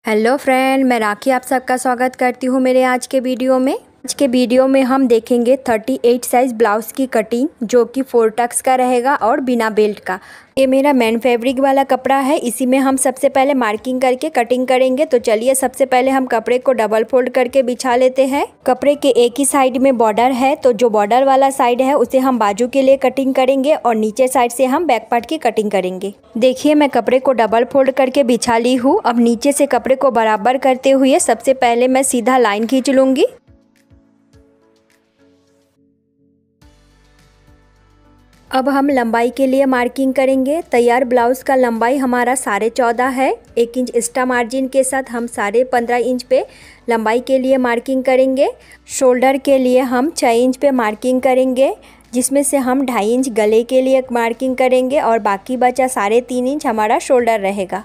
Hello friend, मैं राखी आप सबका स्वागत करती हूँ मेरे आज के वीडियो में। आज के वीडियो में हम देखेंगे 38 साइज़ ब्लाउज़ की कटिंग, जो कि 4 टक्स का रहेगा और बिना बेल्ट का। ये मेरा मैन फैब्रिक वाला कपड़ा है। इसी में हम सबसे पहले मार्किंग करके कटिंग करेंगे। तो चलिए सबसे पहले हम कपड़े को डबल फोल्ड करके बिछा लेते हैं। कपड़े के एक ही साइड में बॉर्डर है, तो जो बॉर्डर वाला साइड है उसे हम बाजू के लिए कटिंग करेंगे और नीचे साइड से हम बैक पार्ट की कटिंग करेंगे। देखिए, मैं कपड़े को डबल फोल्ड करके बिछा ली हूँ। अब नीचे से कपड़े को बराबर करते हुए सबसे पहले मैं सीधा लाइन खींच लूँगी। अब हम लंबाई के लिए मार्किंग करेंगे। तैयार ब्लाउज़ का लंबाई हमारा 14.5 है। 1 इंच एक्स्ट्रा मार्जिन के साथ हम 15.5 इंच पे लंबाई के लिए मार्किंग करेंगे। शोल्डर के लिए हम 6 इंच पे मार्किंग करेंगे, जिसमें से हम 2.5 इंच गले के लिए मार्किंग करेंगे और बाकी बचा 3.5 इंच हमारा शोल्डर रहेगा।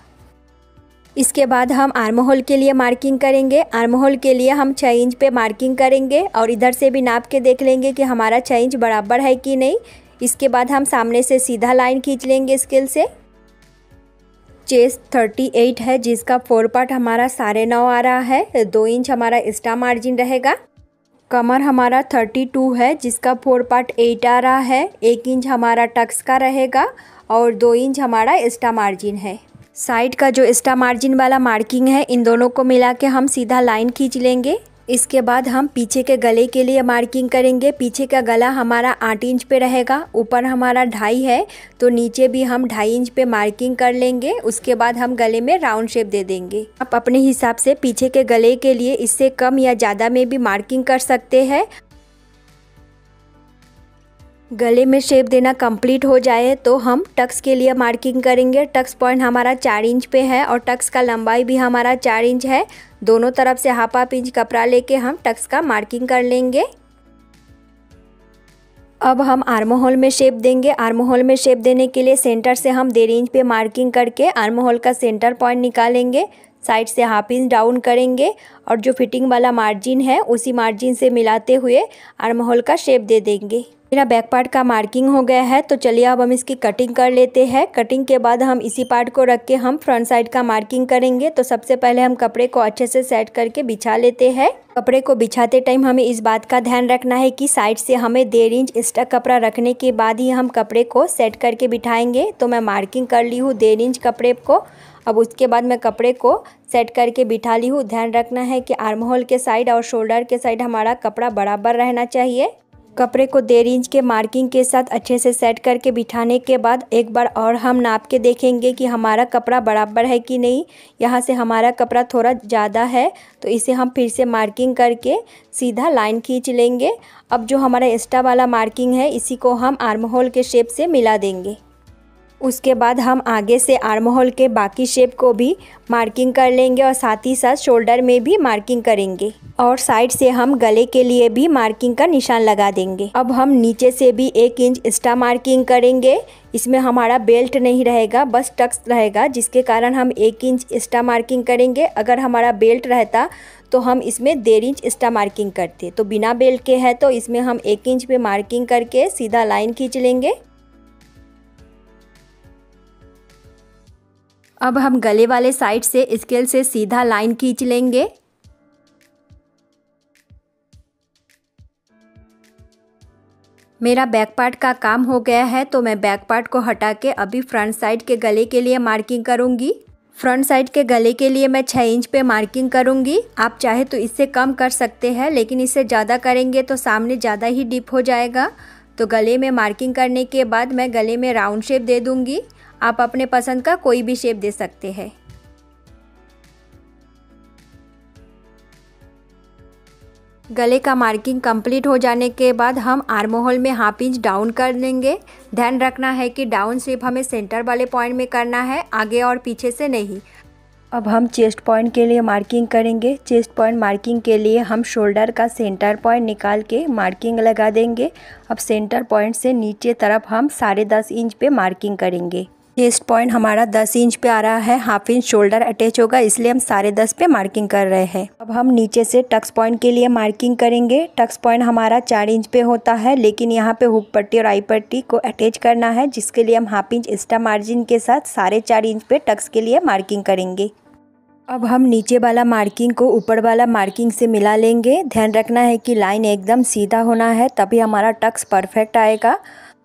इसके बाद हम आर्म होल के लिए मार्किंग करेंगे। आर्म होल के लिए हम 6 इंच पे मार्किंग करेंगे और इधर से भी नाप के देख लेंगे कि हमारा 6 इंच बराबर है कि नहीं। इसके बाद हम सामने से सीधा लाइन खींच लेंगे स्केल से। चेस्ट 38 है, जिसका 4 पार्ट हमारा 9.5 आ रहा है। 2 इंच हमारा एक्स्ट्रा मार्जिन रहेगा। कमर हमारा 32 है, जिसका 4 पार्ट 8 आ रहा है। 1 इंच हमारा टक्स का रहेगा और 2 इंच हमारा एक्स्ट्रा मार्जिन है। साइड का जो एक्स्ट्रा मार्जिन वाला मार्किंग है, इन दोनों को मिला के हम सीधा लाइन खींच लेंगे। इसके बाद हम पीछे के गले के लिए मार्किंग करेंगे। पीछे का गला हमारा 8 इंच पे रहेगा। ऊपर हमारा 2.5 है, तो नीचे भी हम 2.5 इंच पे मार्किंग कर लेंगे। उसके बाद हम गले में राउंड शेप दे देंगे। आप अपने हिसाब से पीछे के गले के लिए इससे कम या ज़्यादा में भी मार्किंग कर सकते हैं। गले में शेप देना कंप्लीट हो जाए तो हम टक्स के लिए मार्किंग करेंगे। टक्स पॉइंट हमारा 4 इंच पे है और टक्स का लंबाई भी हमारा 4 इंच है। दोनों तरफ से हाफ इंच कपड़ा लेके हम टक्स का मार्किंग कर लेंगे। अब हम आर्म होल में शेप देंगे। आर्म होल में शेप देने के लिए सेंटर से हम 1.5 इंच पे मार्किंग करके आर्म होल का सेंटर पॉइंट निकालेंगे। साइड से हाफ इंच डाउन करेंगे और जो फिटिंग वाला मार्जिन है उसी मार्जिन से मिलाते हुए आर्म होल का शेप दे देंगे। मेरा बैक पार्ट का मार्किंग हो गया है, तो चलिए अब हम इसकी कटिंग कर लेते हैं। कटिंग के बाद हम इसी पार्ट को रख के हम फ्रंट साइड का मार्किंग करेंगे। तो सबसे पहले हम कपड़े को अच्छे से सेट करके बिछा लेते हैं। कपड़े को बिछाते टाइम हमें इस बात का ध्यान रखना है कि साइड से हमें 1.5 इंच एक्स्ट्रा कपड़ा रखने के बाद ही हम कपड़े को सेट करके बिठाएंगे। तो मैं मार्किंग कर ली हूँ 1.5 इंच कपड़े को। अब उसके बाद मैं कपड़े को सेट करके बिठा ली हूँ। ध्यान रखना है कि आर्म होल के साइड और शोल्डर के साइड हमारा कपड़ा बराबर रहना चाहिए। कपड़े को 1.5 इंच के मार्किंग के साथ अच्छे से सेट करके बिठाने के बाद एक बार और हम नाप के देखेंगे कि हमारा कपड़ा बराबर है कि नहीं। यहाँ से हमारा कपड़ा थोड़ा ज़्यादा है, तो इसे हम फिर से मार्किंग करके सीधा लाइन खींच लेंगे। अब जो हमारा एक्स्ट्रा वाला मार्किंग है, इसी को हम आर्म होल के शेप से मिला देंगे। उसके बाद हम आगे से आर्म होल के बाकी शेप को भी मार्किंग कर लेंगे और साथ ही साथ शोल्डर में भी मार्किंग करेंगे और साइड से हम गले के लिए भी मार्किंग का निशान लगा देंगे। अब हम नीचे से भी 1 इंच एक्स्ट्रा मार्किंग करेंगे। इसमें हमारा बेल्ट नहीं रहेगा, बस टक्स रहेगा, जिसके कारण हम 1 इंच एक्स्ट्रा मार्किंग करेंगे। अगर हमारा बेल्ट रहता तो हम इसमें 1.5 इंच एक्स्ट्रा मार्किंग करते। तो बिना बेल्ट के है तो इसमें हम 1 इंच पे मार्किंग करके सीधा लाइन खींच लेंगे। अब हम गले वाले साइड से स्केल से सीधा लाइन खींच लेंगे। मेरा बैक पार्ट का काम हो गया है, तो मैं बैक पार्ट को हटा के अभी फ्रंट साइड के गले के लिए मार्किंग करूंगी। फ्रंट साइड के गले के लिए मैं 6 इंच पे मार्किंग करूंगी। आप चाहे तो इससे कम कर सकते हैं, लेकिन इससे ज़्यादा करेंगे तो सामने ज़्यादा ही डीप हो जाएगा। तो गले में मार्किंग करने के बाद मैं गले में राउंड शेप दे दूंगी। आप अपने पसंद का कोई भी शेप दे सकते हैं। गले का मार्किंग कंप्लीट हो जाने के बाद हम आर्म होल में हाफ इंच डाउन कर लेंगे। ध्यान रखना है कि डाउन शेप हमें सेंटर वाले पॉइंट में करना है, आगे और पीछे से नहीं। अब हम चेस्ट पॉइंट के लिए मार्किंग करेंगे। चेस्ट पॉइंट मार्किंग के लिए हम शोल्डर का सेंटर पॉइंट निकाल के मार्किंग लगा देंगे। अब सेंटर पॉइंट से नीचे तरफ हम 10.5 इंच पे मार्किंग करेंगे। चेस्ट पॉइंट हमारा 10 इंच पे आ रहा है, हाफ इंच शोल्डर अटैच होगा, इसलिए हम 10.5 पे मार्किंग कर रहे हैं। अब हम नीचे से टक्स पॉइंट के लिए मार्किंग करेंगे। टक्स पॉइंट हमारा 4 इंच पे होता है, लेकिन यहाँ पे हुक पट्टी और आई पट्टी को अटैच करना है, जिसके लिए हम हाफ इंच एक्स्ट्रा मार्जिन के साथ 4.5 इंच पे टक्स के लिए मार्किंग करेंगे। अब हम नीचे वाला मार्किंग को ऊपर वाला मार्किंग से मिला लेंगे। ध्यान रखना है कि लाइन एकदम सीधा होना है, तभी हमारा टक्स परफेक्ट आएगा।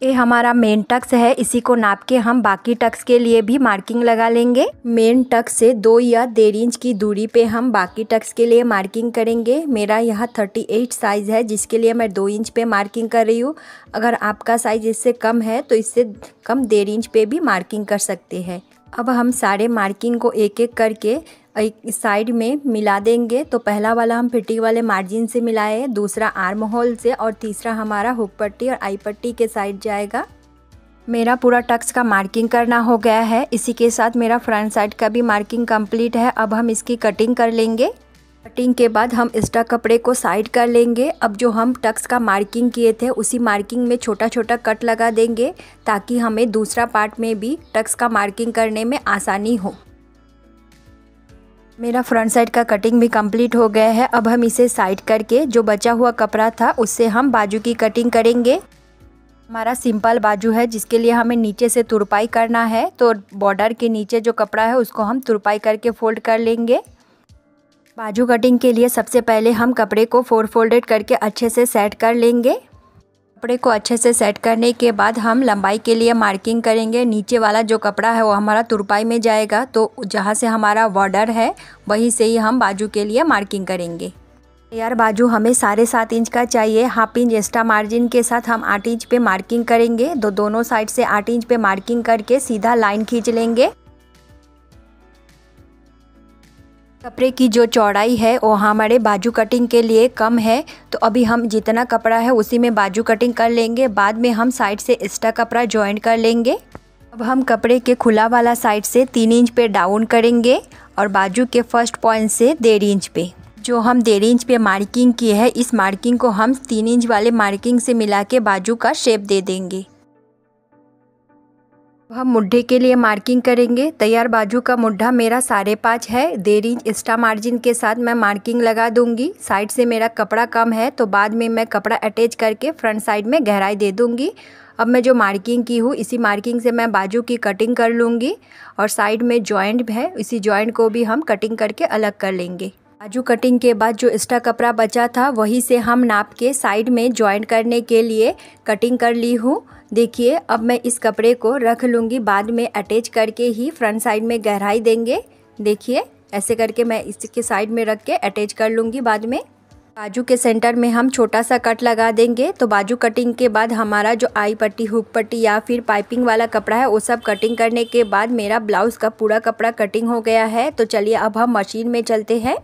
ये हमारा मेन टक्स है, इसी को नाप के हम बाकी टक्स के लिए भी मार्किंग लगा लेंगे। मेन टक्स से 2 या 1.5 इंच की दूरी पे हम बाकी टक्स के लिए मार्किंग करेंगे। मेरा यहाँ 38 साइज़ है, जिसके लिए मैं 2 इंच पे मार्किंग कर रही हूँ। अगर आपका साइज़ इससे कम है तो इससे कम 1.5 इंच पे भी मार्किंग कर सकते हैं। अब हम सारे मार्किंग को एक एक करके एक साइड में मिला देंगे। तो पहला वाला हम फिटिंग वाले मार्जिन से मिलाए, दूसरा आर्म होल से और तीसरा हमारा हुक पट्टी और आई पट्टी के साइड जाएगा। मेरा पूरा टक्स का मार्किंग करना हो गया है। इसी के साथ मेरा फ्रंट साइड का भी मार्किंग कंप्लीट है। अब हम इसकी कटिंग कर लेंगे। कटिंग के बाद हम एक्स्ट्रा कपड़े को साइड कर लेंगे। अब जो हम टक्स का मार्किंग किए थे उसी मार्किंग में छोटा छोटा कट लगा देंगे, ताकि हमें दूसरा पार्ट में भी टक्स का मार्किंग करने में आसानी हो। मेरा फ्रंट साइड का कटिंग भी कंप्लीट हो गया है। अब हम इसे साइड करके जो बचा हुआ कपड़ा था उससे हम बाजू की कटिंग करेंगे। हमारा सिंपल बाजू है, जिसके लिए हमें नीचे से तुरपाई करना है। तो बॉर्डर के नीचे जो कपड़ा है उसको हम तुरपाई करके फोल्ड कर लेंगे। बाजू कटिंग के लिए सबसे पहले हम कपड़े को 4 फोल्डेड करके अच्छे से सेट कर लेंगे। कपड़े को अच्छे से सेट करने के बाद हम लंबाई के लिए मार्किंग करेंगे। नीचे वाला जो कपड़ा है वो हमारा तुरपाई में जाएगा, तो जहाँ से हमारा बॉर्डर है वहीं से ही हम बाजू के लिए मार्किंग करेंगे। यार बाजू हमें 7.5 इंच का चाहिए। हाफ इंच एक्स्ट्रा मार्जिन के साथ हम 8 इंच पे मार्किंग करेंगे। दोनों साइड से 8 इंच पे मार्किंग करके सीधा लाइन खींच लेंगे। कपड़े की जो चौड़ाई है वो हमारे बाजू कटिंग के लिए कम है, तो अभी हम जितना कपड़ा है उसी में बाजू कटिंग कर लेंगे। बाद में हम साइड से एक्स्ट्रा कपड़ा जॉइंट कर लेंगे। अब हम कपड़े के खुला वाला साइड से 3 इंच पे डाउन करेंगे और बाजू के फर्स्ट पॉइंट से 1.5 इंच पे जो हम 1.5 इंच पे मार्किंग की है, इस मार्किंग को हम 3 इंच वाले मार्किंग से मिला के बाजू का शेप दे देंगे। हम मुड्ढे के लिए मार्किंग करेंगे। तैयार बाजू का मुड्ढा मेरा 5.5 है। 1.5 इंच एक्स्ट्रा मार्जिन के साथ मैं मार्किंग लगा दूंगी। साइड से मेरा कपड़ा कम है, तो बाद में मैं कपड़ा अटैच करके फ्रंट साइड में गहराई दे दूंगी। अब मैं जो मार्किंग की हूँ इसी मार्किंग से मैं बाजू की कटिंग कर लूँगी और साइड में जॉइंट है, इसी जॉइंट को भी हम कटिंग करके अलग कर लेंगे। बाजू कटिंग के बाद जो एक्स्ट्रा कपड़ा बचा था वहीं से हम नाप के साइड में जॉइंट करने के लिए कटिंग कर ली हूँ। देखिए, अब मैं इस कपड़े को रख लूँगी, बाद में अटैच करके ही फ्रंट साइड में गहराई देंगे। देखिए, ऐसे करके मैं इसके साइड में रख के अटैच कर लूँगी। बाद में बाजू के सेंटर में हम छोटा सा कट लगा देंगे। तो बाजू कटिंग के बाद हमारा जो आई पट्टी, हुक पट्टी या फिर पाइपिंग वाला कपड़ा है वो सब कटिंग करने के बाद मेरा ब्लाउज़ का पूरा कपड़ा कटिंग हो गया है। तो चलिए अब हम मशीन में चलते हैं।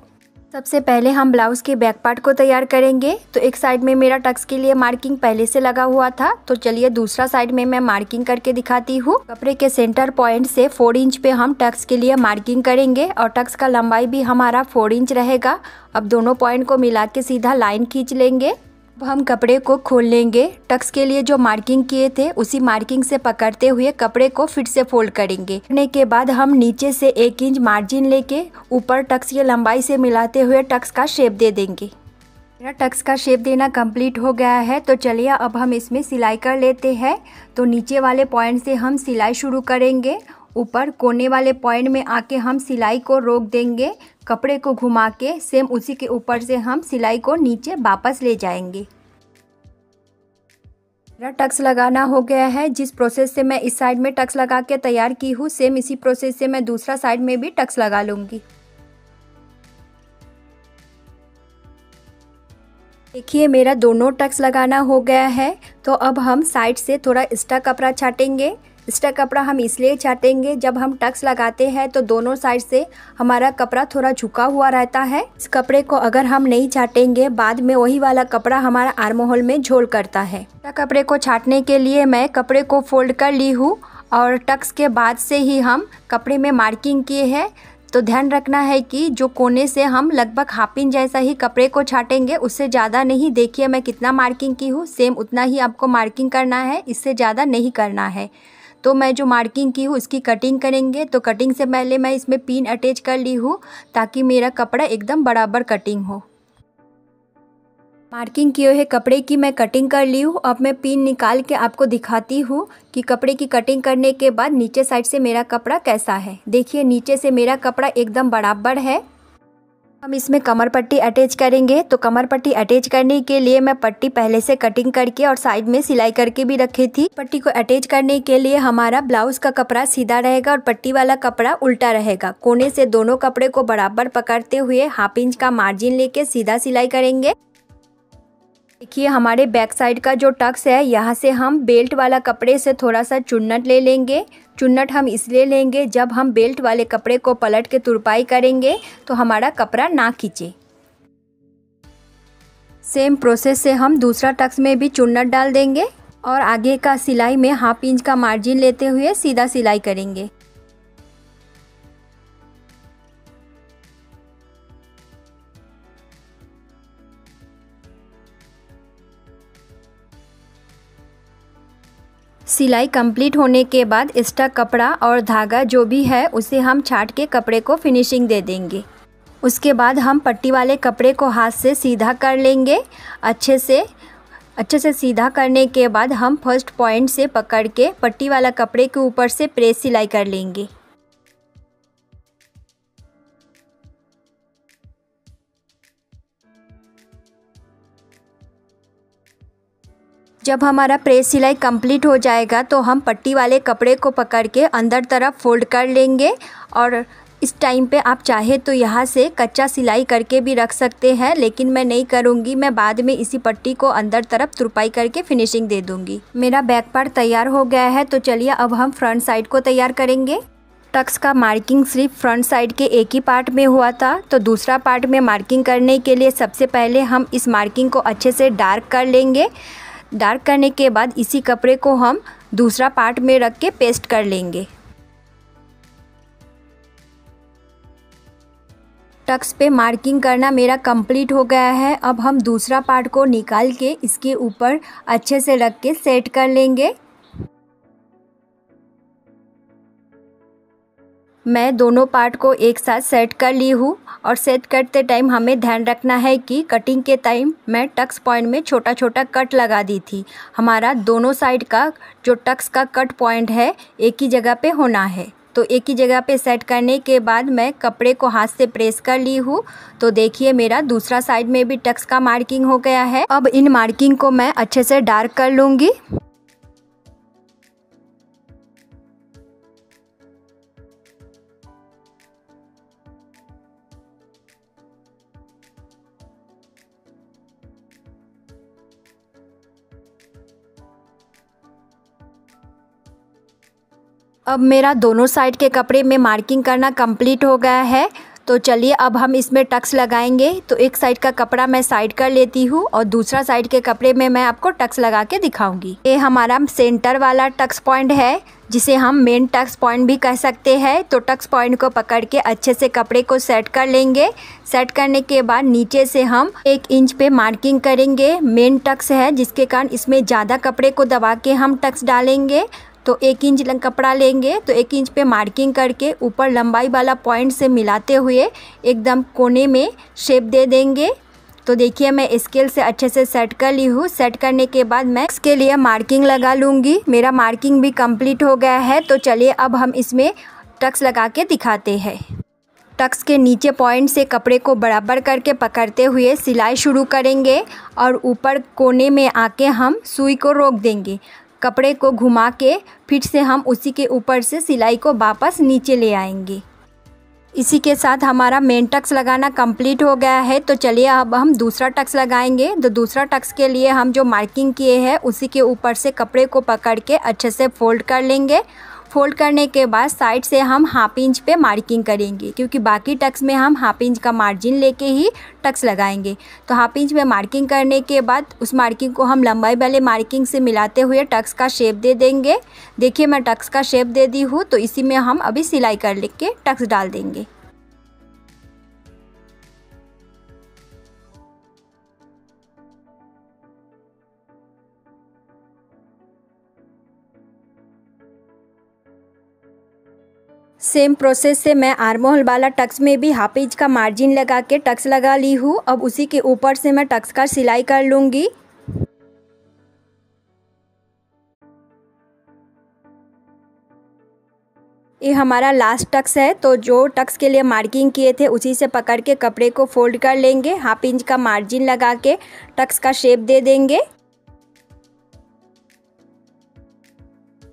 सबसे पहले हम ब्लाउज़ के बैक पार्ट को तैयार करेंगे। तो एक साइड में मेरा टक्स के लिए मार्किंग पहले से लगा हुआ था, तो चलिए दूसरा साइड में मैं मार्किंग करके दिखाती हूँ। कपड़े के सेंटर पॉइंट से 4 इंच पे हम टक्स के लिए मार्किंग करेंगे और टक्स का लंबाई भी हमारा 4 इंच रहेगा। अब दोनों पॉइंट को मिला के सीधा लाइन खींच लेंगे। अब हम कपड़े को खोल लेंगे। टक्स के लिए जो मार्किंग किए थे उसी मार्किंग से पकड़ते हुए कपड़े को फिर से फोल्ड करेंगे। करने के बाद हम नीचे से 1 इंच मार्जिन लेके ऊपर टक्स की लंबाई से मिलाते हुए टक्स का शेप दे देंगे। मेरा टक्स का शेप देना कंप्लीट हो गया है। तो चलिए अब हम इसमें सिलाई कर लेते हैं। तो नीचे वाले पॉइंट से हम सिलाई शुरू करेंगे। ऊपर कोने वाले पॉइंट में आके हम सिलाई को रोक देंगे। कपड़े को घुमा के सेम उसी के ऊपर से हम सिलाई को नीचे वापस ले जाएंगे। मेरा टक्स लगाना हो गया है। जिस प्रोसेस से मैं इस साइड में टक्स लगा के तैयार की हूँ, सेम इसी प्रोसेस से मैं दूसरा साइड में भी टक्स लगा लूँगी। देखिए, मेरा दोनों टक्स लगाना हो गया है। तो अब हम साइड से थोड़ा एक्स्ट्रा कपड़ा छाटेंगे। एक्स्ट्रा कपड़ा हम इसलिए छाटेंगे, जब हम टक्स लगाते हैं तो दोनों साइड से हमारा कपड़ा थोड़ा झुका हुआ रहता है। इस कपड़े को अगर हम नहीं छाटेंगे, बाद में वही वाला कपड़ा हमारा आर्म होल में झोल करता है। कपड़े को छाटने के लिए मैं कपड़े को फोल्ड कर ली हूँ और टक्स के बाद से ही हम कपड़े में मार्किंग किए हैं। तो ध्यान रखना है कि जो कोने से हम लगभग हाफ इंच जैसा ही कपड़े को छाटेंगे, उससे ज़्यादा नहीं। देखिए मैं कितना मार्किंग की हूँ, सेम उतना ही आपको मार्किंग करना है, इससे ज़्यादा नहीं करना है। तो मैं जो मार्किंग की हूँ उसकी कटिंग करेंगे। तो कटिंग से पहले मैं इसमें पिन अटैच कर ली हूँ, ताकि मेरा कपड़ा एकदम बराबर कटिंग हो। मार्किंग किए हुए कपड़े की मैं कटिंग कर ली हूँ। अब मैं पिन निकाल के आपको दिखाती हूँ कि कपड़े की कटिंग करने के बाद नीचे साइड से मेरा कपड़ा कैसा है। देखिए नीचे से मेरा कपड़ा एकदम बराबर है। हम इसमें कमर पट्टी अटैच करेंगे। तो कमर पट्टी अटैच करने के लिए मैं पट्टी पहले से कटिंग करके और साइड में सिलाई करके भी रखी थी। पट्टी को अटैच करने के लिए हमारा ब्लाउज का कपड़ा सीधा रहेगा और पट्टी वाला कपड़ा उल्टा रहेगा। कोने से दोनों कपड़े को बराबर पकड़ते हुए 1/2 इंच का मार्जिन लेके सीधा सिलाई करेंगे। देखिए हमारे बैक साइड का जो टक्स है, यहाँ से हम बेल्ट वाला कपड़े से थोड़ा सा चुन्नट ले लेंगे। चुन्नट हम इसलिए लेंगे जब हम बेल्ट वाले कपड़े को पलट के तुरपाई करेंगे तो हमारा कपड़ा ना खींचे। सेम प्रोसेस से हम दूसरा टक्स में भी चुन्नट डाल देंगे और आगे का सिलाई में 1/2 इंच का मार्जिन लेते हुए सीधा सिलाई करेंगे। सिलाई कंप्लीट होने के बाद एक्स्ट्रा कपड़ा और धागा जो भी है उसे हम छाट के कपड़े को फिनिशिंग दे देंगे। उसके बाद हम पट्टी वाले कपड़े को हाथ से सीधा कर लेंगे। अच्छे से सीधा करने के बाद हम फर्स्ट पॉइंट से पकड़ के पट्टी वाला कपड़े के ऊपर से प्रेस सिलाई कर लेंगे। जब हमारा प्रेस सिलाई कंप्लीट हो जाएगा तो हम पट्टी वाले कपड़े को पकड़ के अंदर तरफ फोल्ड कर लेंगे और इस टाइम पे आप चाहे तो यहाँ से कच्चा सिलाई करके भी रख सकते हैं, लेकिन मैं नहीं करूँगी। मैं बाद में इसी पट्टी को अंदर तरफ तुरपाई करके फिनिशिंग दे दूँगी। मेरा बैक पार्ट तैयार हो गया है। तो चलिए अब हम फ्रंट साइड को तैयार करेंगे। टक्स का मार्किंग सिर्फ फ्रंट साइड के एक ही पार्ट में हुआ था, तो दूसरा पार्ट में मार्किंग करने के लिए सबसे पहले हम इस मार्किंग को अच्छे से डार्क कर लेंगे। डार्क करने के बाद इसी कपड़े को हम दूसरा पार्ट में रख के पेस्ट कर लेंगे। टक्स पे मार्किंग करना मेरा कंप्लीट हो गया है। अब हम दूसरा पार्ट को निकाल के इसके ऊपर अच्छे से रख के सेट कर लेंगे। मैं दोनों पार्ट को एक साथ सेट कर ली हूँ और सेट करते टाइम हमें ध्यान रखना है कि कटिंग के टाइम मैं टक्स पॉइंट में छोटा छोटा कट लगा दी थी। हमारा दोनों साइड का जो टक्स का कट पॉइंट है एक ही जगह पे होना है। तो एक ही जगह पे सेट करने के बाद मैं कपड़े को हाथ से प्रेस कर ली हूँ। तो देखिए मेरा दूसरा साइड में भी टक्स का मार्किंग हो गया है। अब इन मार्किंग को मैं अच्छे से डार्क कर लूँगी। अब मेरा दोनों साइड के कपड़े में मार्किंग करना कंप्लीट हो गया है। तो चलिए अब हम इसमें टक्स लगाएंगे। तो एक साइड का कपड़ा मैं साइड कर लेती हूँ और दूसरा साइड के कपड़े में मैं आपको टक्स लगा के दिखाऊंगी। ये हमारा सेंटर वाला टक्स पॉइंट है, जिसे हम मेन टक्स पॉइंट भी कह सकते हैं। तो टक्स पॉइंट को पकड़ के अच्छे से कपड़े को सेट कर लेंगे। सेट करने के बाद नीचे से हम 1 इंच पे मार्किंग करेंगे। मेन टक्स है जिसके कारण इसमें ज़्यादा कपड़े को दबा के हम टक्स डालेंगे। तो 1 इंच कपड़ा लेंगे तो 1 इंच पे मार्किंग करके ऊपर लंबाई वाला पॉइंट से मिलाते हुए एकदम कोने में शेप दे देंगे। तो देखिए मैं स्केल से अच्छे से सेट कर ली हूँ। सेट करने के बाद मैं इसके लिए मार्किंग लगा लूँगी। मेरा मार्किंग भी कंप्लीट हो गया है। तो चलिए अब हम इसमें टक्स लगा के दिखाते हैं। टक्स के नीचे पॉइंट से कपड़े को बराबर करके पकड़ते हुए सिलाई शुरू करेंगे और ऊपर कोने में आके हम सुई को रोक देंगे। कपड़े को घुमा के फिर से हम उसी के ऊपर से सिलाई को वापस नीचे ले आएंगे। इसी के साथ हमारा मेन टक्स लगाना कंप्लीट हो गया है। तो चलिए अब हम दूसरा टक्स लगाएंगे। तो दूसरा टक्स के लिए हम जो मार्किंग किए हैं उसी के ऊपर से कपड़े को पकड़ के अच्छे से फोल्ड कर लेंगे। फोल्ड करने के बाद साइड से हम 1/2 इंच पे मार्किंग करेंगे, क्योंकि बाकी टक्स में हम 1/2 इंच का मार्जिन लेके ही टक्स लगाएंगे। तो 1/2 इंच में मार्किंग करने के बाद उस मार्किंग को हम लंबाई वाले मार्किंग से मिलाते हुए टक्स का शेप दे देंगे। देखिए मैं टक्स का शेप दे दी हूँ। तो इसी में हम अभी सिलाई कर लेके टक्स डाल देंगे। सेम प्रोसेस से मैं आर्म होल वाला टक्स में भी हाफ इंच का मार्जिन लगा के टक्स लगा ली हूँ। अब उसी के ऊपर से मैं टक्स का सिलाई कर लूँगी। ये हमारा लास्ट टक्स है, तो जो टक्स के लिए मार्किंग किए थे उसी से पकड़ के कपड़े को फोल्ड कर लेंगे। हाफ इंच का मार्जिन लगा के टक्स का शेप दे देंगे।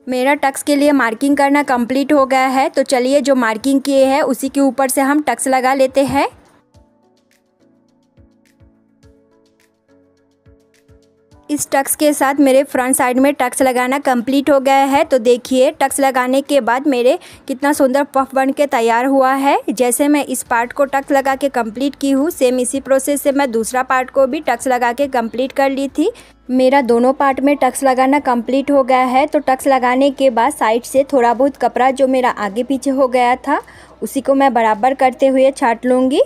मेरा टक्स के लिए मार्किंग करना कंप्लीट हो गया है, तो चलिए जो मार्किंग किए हैं उसी के ऊपर से हम टक्स लगा लेते हैं। इस टक्स के साथ मेरे फ्रंट साइड में टक्स लगाना कंप्लीट हो गया है। तो देखिए टक्स लगाने के बाद मेरे कितना सुंदर पफ बन के तैयार हुआ है। जैसे मैं इस पार्ट को टक्स लगा के कंप्लीट की हूँ, सेम इसी प्रोसेस से मैं दूसरा पार्ट को भी टक्स लगा के कंप्लीट कर ली थी। मेरा दोनों पार्ट में टक्स लगाना कंप्लीट हो गया है। तो टक्स लगाने के बाद साइड से थोड़ा बहुत कपड़ा जो मेरा आगे पीछे हो गया था उसी को मैं बराबर करते हुए छाट लूँगी।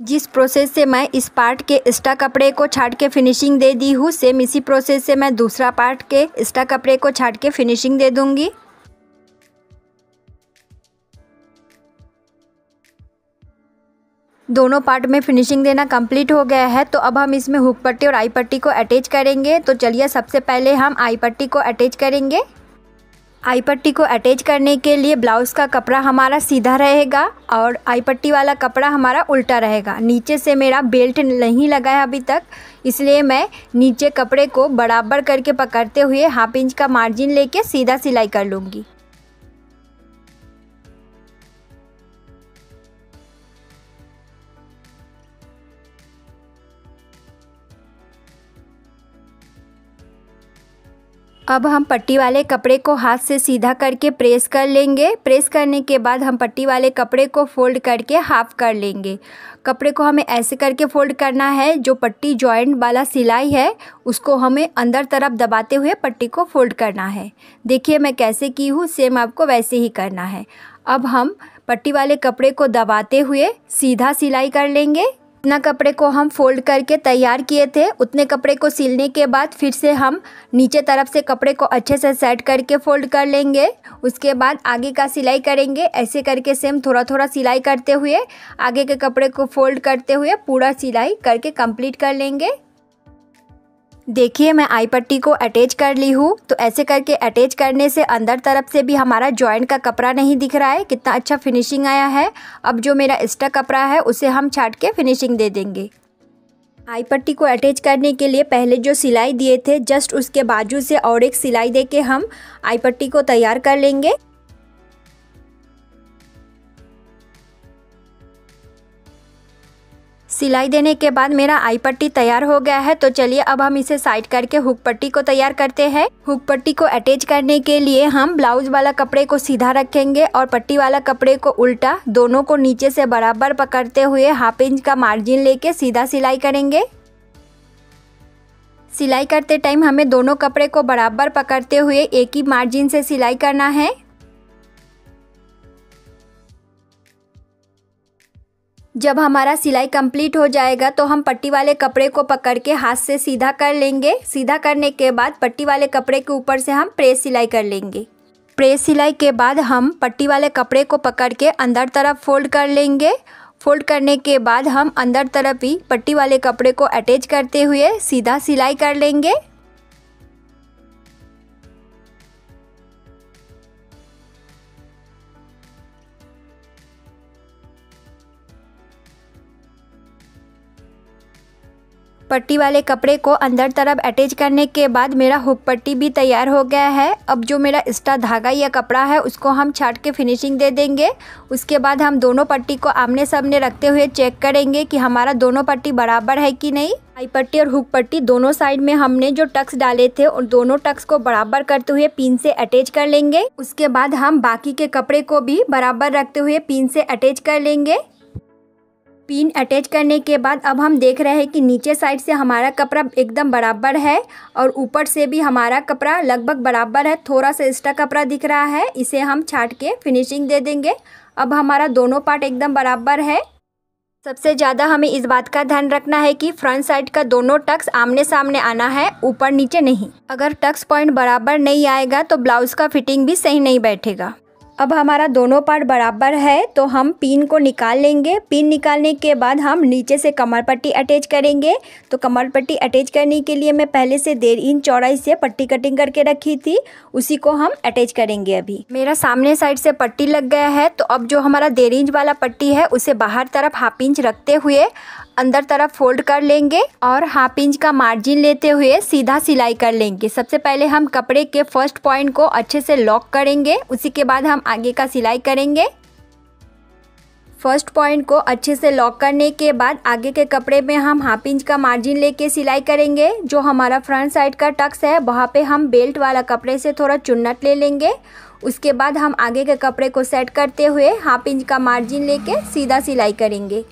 जिस प्रोसेस से मैं इस पार्ट के एक्स्ट्रा कपड़े को छाट के फिनिशिंग दे दी हूँ, सेम इसी प्रोसेस से मैं दूसरा पार्ट के एक्स्ट्रा कपड़े को छाट के फिनिशिंग दे दूँगी। दोनों पार्ट में फिनिशिंग देना कंप्लीट हो गया है। तो अब हम इसमें हुक पट्टी और आई पट्टी को अटैच करेंगे। तो चलिए सबसे पहले हम आई पट्टी को अटैच करेंगे। आई पट्टी को अटैच करने के लिए ब्लाउज़ का कपड़ा हमारा सीधा रहेगा और आई पट्टी वाला कपड़ा हमारा उल्टा रहेगा। नीचे से मेरा बेल्ट नहीं लगा है अभी तक, इसलिए मैं नीचे कपड़े को बराबर करके पकड़ते हुए हाफ इंच का मार्जिन लेके सीधा सिलाई कर लूँगी। अब हम पट्टी वाले कपड़े को हाथ से सीधा करके प्रेस कर लेंगे। प्रेस करने के बाद हम पट्टी वाले कपड़े को फोल्ड करके हाफ कर लेंगे। कपड़े को हमें ऐसे करके फोल्ड करना है, जो पट्टी जॉइंट वाला सिलाई है उसको हमें अंदर तरफ दबाते हुए पट्टी को फोल्ड करना है। देखिए मैं कैसे की हूँ, सेम आपको वैसे ही करना है। अब हम पट्टी वाले कपड़े को दबाते हुए सीधा सिलाई कर लेंगे। जितना कपड़े को हम फोल्ड करके तैयार किए थे उतने कपड़े को सिलने के बाद फिर से हम नीचे तरफ से कपड़े को अच्छे से सेट करके फोल्ड कर लेंगे। उसके बाद आगे का सिलाई करेंगे। ऐसे करके सेम थोड़ा थोड़ा सिलाई करते हुए आगे के कपड़े को फोल्ड करते हुए पूरा सिलाई करके कंप्लीट कर लेंगे। देखिए मैं आई पट्टी को अटैच कर ली हूँ। तो ऐसे करके अटैच करने से अंदर तरफ से भी हमारा जॉइंट का कपड़ा नहीं दिख रहा है। कितना अच्छा फिनिशिंग आया है। अब जो मेरा एक्स्ट्रा कपड़ा है उसे हम छाट के फिनिशिंग दे देंगे। आई पट्टी को अटैच करने के लिए पहले जो सिलाई दिए थे जस्ट उसके बाजू से और एक सिलाई दे के हम आई पट्टी को तैयार कर लेंगे। सिलाई देने के बाद मेरा आई पट्टी तैयार हो गया है। तो चलिए अब हम इसे साइड करके हुक पट्टी को तैयार करते हैं। हुक पट्टी को अटैच करने के लिए हम ब्लाउज वाला कपड़े को सीधा रखेंगे और पट्टी वाला कपड़े को उल्टा, दोनों को नीचे से बराबर पकड़ते हुए हाफ इंच का मार्जिन लेके सीधा सिलाई करेंगे। सिलाई करते टाइम हमें दोनों कपड़े को बराबर पकड़ते हुए एक ही मार्जिन से सिलाई करना है। जब हमारा सिलाई कंप्लीट हो जाएगा तो हम पट्टी वाले कपड़े को पकड़ के हाथ से सीधा कर लेंगे। सीधा करने के बाद पट्टी वाले कपड़े के ऊपर से हम प्रेस सिलाई कर लेंगे। प्रेस सिलाई के बाद हम पट्टी वाले कपड़े को पकड़ के अंदर तरफ फोल्ड कर लेंगे। फोल्ड करने के बाद हम अंदर तरफ ही पट्टी वाले कपड़े को अटैच करते हुए सीधा सिलाई कर लेंगे। पट्टी वाले कपड़े को अंदर तरफ अटैच करने के बाद मेरा हुक पट्टी भी तैयार हो गया है। अब जो मेरा एक्स्ट्रा धागा या कपड़ा है उसको हम छाट के फिनिशिंग दे देंगे। उसके बाद हम दोनों पट्टी को आमने सामने रखते हुए चेक करेंगे कि हमारा दोनों पट्टी बराबर है कि नहीं। आई पट्टी और हुक पट्टी दोनों साइड में हमने जो टक्स डाले थे और दोनों टक्स को बराबर करते हुए पिन से अटैच कर लेंगे। उसके बाद हम बाकी के कपड़े को भी बराबर रखते हुए पिन से अटैच कर लेंगे। पिन अटैच करने के बाद अब हम देख रहे हैं कि नीचे साइड से हमारा कपड़ा एकदम बराबर है और ऊपर से भी हमारा कपड़ा लगभग बराबर है। थोड़ा सा एक्स्ट्रा कपड़ा दिख रहा है, इसे हम छाट के फिनिशिंग दे देंगे। अब हमारा दोनों पार्ट एकदम बराबर है। सबसे ज़्यादा हमें इस बात का ध्यान रखना है कि फ्रंट साइड का दोनों टक्स आमने सामने आना है, ऊपर नीचे नहीं। अगर टक्स पॉइंट बराबर नहीं आएगा तो ब्लाउज़ का फिटिंग भी सही नहीं बैठेगा। अब हमारा दोनों पार्ट बराबर है तो हम पिन को निकाल लेंगे। पिन निकालने के बाद हम नीचे से कमर पट्टी अटैच करेंगे। तो कमर पट्टी अटैच करने के लिए मैं पहले से 1.5 इंच चौड़ाई से पट्टी कटिंग करके रखी थी, उसी को हम अटैच करेंगे। अभी मेरा सामने साइड से पट्टी लग गया है, तो अब जो हमारा 1.5 इंच वाला पट्टी है उसे बाहर तरफ 1/2 इंच रखते हुए अंदर तरफ फोल्ड कर लेंगे और 1/2 इंच का मार्जिन लेते हुए सीधा सिलाई कर लेंगे। सबसे पहले हम कपड़े के फर्स्ट पॉइंट को अच्छे से लॉक करेंगे, उसी के बाद हम आगे का सिलाई करेंगे। फर्स्ट पॉइंट को अच्छे से लॉक करने के बाद आगे के कपड़े में हम 1/2 इंच का मार्जिन लेके सिलाई करेंगे। जो हमारा फ्रंट साइड का टक्स है वहाँ पे हम बेल्ट वाला कपड़े से थोड़ा चुन्नट ले लेंगे। उसके बाद हम आगे के कपड़े को सेट करते हुए 1/2 इंच का मार्जिन लेके सीधा सिलाई करेंगे।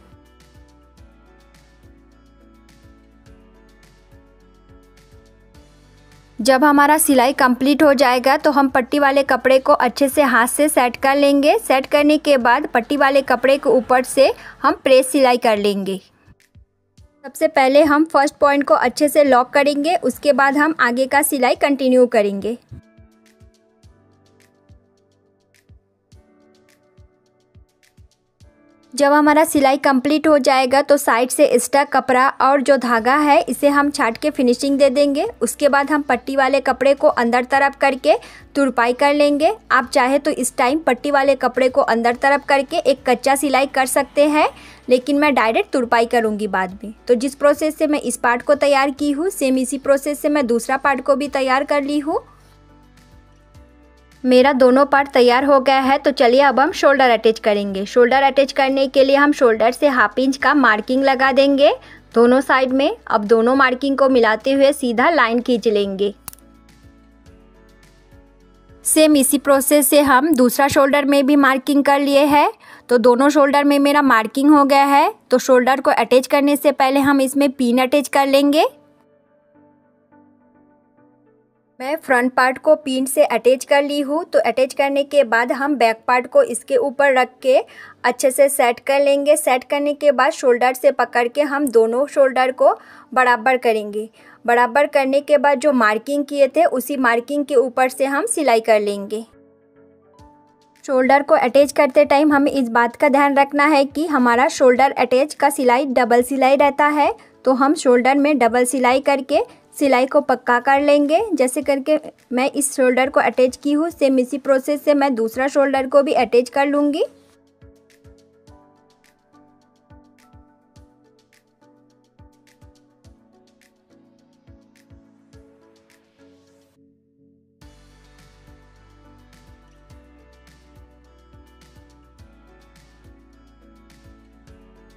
जब हमारा सिलाई कंप्लीट हो जाएगा तो हम पट्टी वाले कपड़े को अच्छे से हाथ से सेट कर लेंगे। सेट करने के बाद पट्टी वाले कपड़े के ऊपर से हम प्रेस सिलाई कर लेंगे। सबसे पहले हम फर्स्ट पॉइंट को अच्छे से लॉक करेंगे, उसके बाद हम आगे का सिलाई कंटिन्यू करेंगे। जब हमारा सिलाई कंप्लीट हो जाएगा तो साइड से एक्स्ट्रा कपड़ा और जो धागा है इसे हम छाट के फिनिशिंग दे देंगे। उसके बाद हम पट्टी वाले कपड़े को अंदर तरफ करके तुरपाई कर लेंगे। आप चाहे तो इस टाइम पट्टी वाले कपड़े को अंदर तरफ करके एक कच्चा सिलाई कर सकते हैं, लेकिन मैं डायरेक्ट तुरपाई करूँगी बाद में। तो जिस प्रोसेस से मैं इस पार्ट को तैयार की हूँ, सेम इसी प्रोसेस से मैं दूसरा पार्ट को भी तैयार कर ली हूँ। मेरा दोनों पार्ट तैयार हो गया है, तो चलिए अब हम शोल्डर अटैच करेंगे। शोल्डर अटैच करने के लिए हम शोल्डर से 1/2 इंच का मार्किंग लगा देंगे दोनों साइड में। अब दोनों मार्किंग को मिलाते हुए सीधा लाइन खींच लेंगे। सेम इसी प्रोसेस से हम दूसरा शोल्डर में भी मार्किंग कर लिए हैं। तो दोनों शोल्डर में मेरा मार्किंग हो गया है। तो शोल्डर को अटैच करने से पहले हम इसमें पिन अटैच कर लेंगे। मैं फ्रंट पार्ट को पिन से अटैच कर ली हूँ। तो अटैच करने के बाद हम बैक पार्ट को इसके ऊपर रख के अच्छे से सेट कर लेंगे। सेट करने के बाद शोल्डर से पकड़ के हम दोनों शोल्डर को बराबर करेंगे। बराबर करने के बाद जो मार्किंग किए थे उसी मार्किंग के ऊपर से हम सिलाई कर लेंगे। शोल्डर को अटैच करते टाइम हमें इस बात का ध्यान रखना है कि हमारा शोल्डर अटैच का सिलाई डबल सिलाई रहता है। तो हम शोल्डर में डबल सिलाई करके सिलाई को पक्का कर लेंगे। जैसे करके मैं इस शोल्डर को अटैच की हूँ, सेम इसी प्रोसेस से मैं दूसरा शोल्डर को भी अटैच कर लूँगी।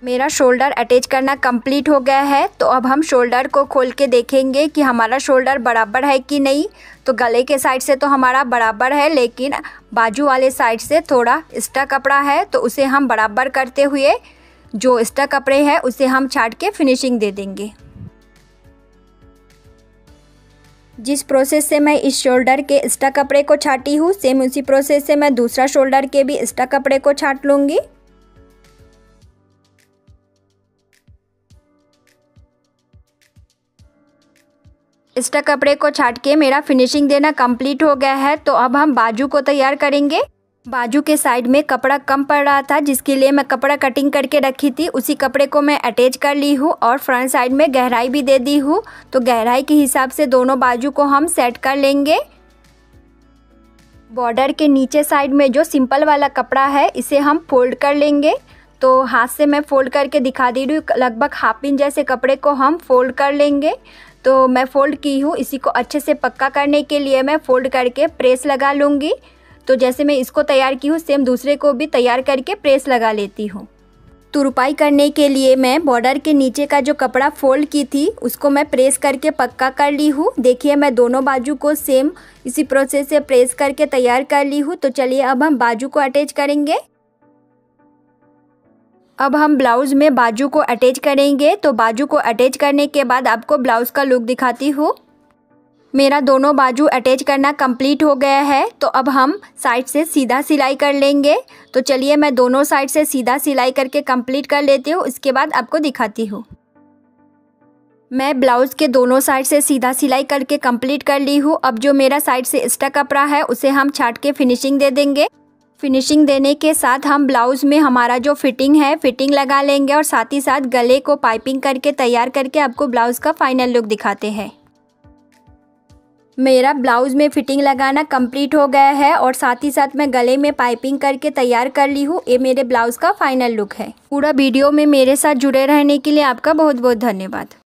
मेरा शोल्डर अटैच करना कंप्लीट हो गया है। तो अब हम शोल्डर को खोल के देखेंगे कि हमारा शोल्डर बराबर है कि नहीं। तो गले के साइड से तो हमारा बराबर है, लेकिन बाजू वाले साइड से थोड़ा एक्स्ट्रा कपड़ा है, तो उसे हम बराबर करते हुए जो एक्स्ट्रा कपड़े हैं उसे हम छाट के फिनिशिंग दे देंगे। जिस प्रोसेस से मैं इस शोल्डर के एक्स्ट्रा कपड़े को छाटी हूँ, सेम उसी प्रोसेस से मैं दूसरा शोल्डर के भी एक्स्ट्रा कपड़े को छाट लूँगी। एक्स्ट्रा कपड़े को छाट के मेरा फिनिशिंग देना कंप्लीट हो गया है। तो अब हम बाजू को तैयार करेंगे। बाजू के साइड में कपड़ा कम पड़ रहा था, जिसके लिए मैं कपड़ा कटिंग करके रखी थी, उसी कपड़े को मैं अटैच कर ली हूँ और फ्रंट साइड में गहराई भी दे दी हूँ। तो गहराई के हिसाब से दोनों बाजू को हम सेट कर लेंगे। बॉर्डर के नीचे साइड में जो सिंपल वाला कपड़ा है इसे हम फोल्ड कर लेंगे। तो हाथ से मैं फोल्ड करके दिखा दे रही हूँ। लगभग 1/2 इंच जैसे कपड़े को हम फोल्ड कर लेंगे। तो मैं फ़ोल्ड की हूँ, इसी को अच्छे से पक्का करने के लिए मैं फ़ोल्ड करके प्रेस लगा लूँगी। तो जैसे मैं इसको तैयार की हूँ, सेम दूसरे को भी तैयार करके प्रेस लगा लेती हूँ। तुरपाई करने के लिए मैं बॉर्डर के नीचे का जो कपड़ा फोल्ड की थी उसको मैं प्रेस करके पक्का कर ली हूँ। देखिए मैं दोनों बाजू को सेम इसी प्रोसेस से प्रेस करके तैयार कर ली हूँ। तो चलिए अब हम बाजू को अटैच करेंगे। अब हम ब्लाउज़ में बाजू को अटैच करेंगे। तो बाजू को अटैच करने के बाद आपको ब्लाउज़ का लुक दिखाती हूँ। मेरा दोनों बाजू अटैच करना कंप्लीट हो गया है। तो अब हम साइड से सीधा सिलाई कर लेंगे। तो चलिए मैं दोनों साइड से सीधा सिलाई करके कंप्लीट कर लेती हूँ, उसके बाद आपको दिखाती हूँ। मैं ब्लाउज़ के दोनों साइड से सीधा सिलाई करके कंप्लीट कर ली हूँ। अब जो मेरा साइड से एक्स्ट्रा कपड़ा है उसे हम छाट के फिनिशिंग दे देंगे। फिनिशिंग देने के साथ हम ब्लाउज़ में हमारा जो फिटिंग है फिटिंग लगा लेंगे और साथ ही साथ गले को पाइपिंग करके तैयार करके आपको ब्लाउज़ का फाइनल लुक दिखाते हैं। मेरा ब्लाउज़ में फिटिंग लगाना कंप्लीट हो गया है और साथ ही साथ मैं गले में पाइपिंग करके तैयार कर ली हूँ। ये मेरे ब्लाउज़ का फाइनल लुक है। पूरा वीडियो में मेरे साथ जुड़े रहने के लिए आपका बहुत बहुत धन्यवाद।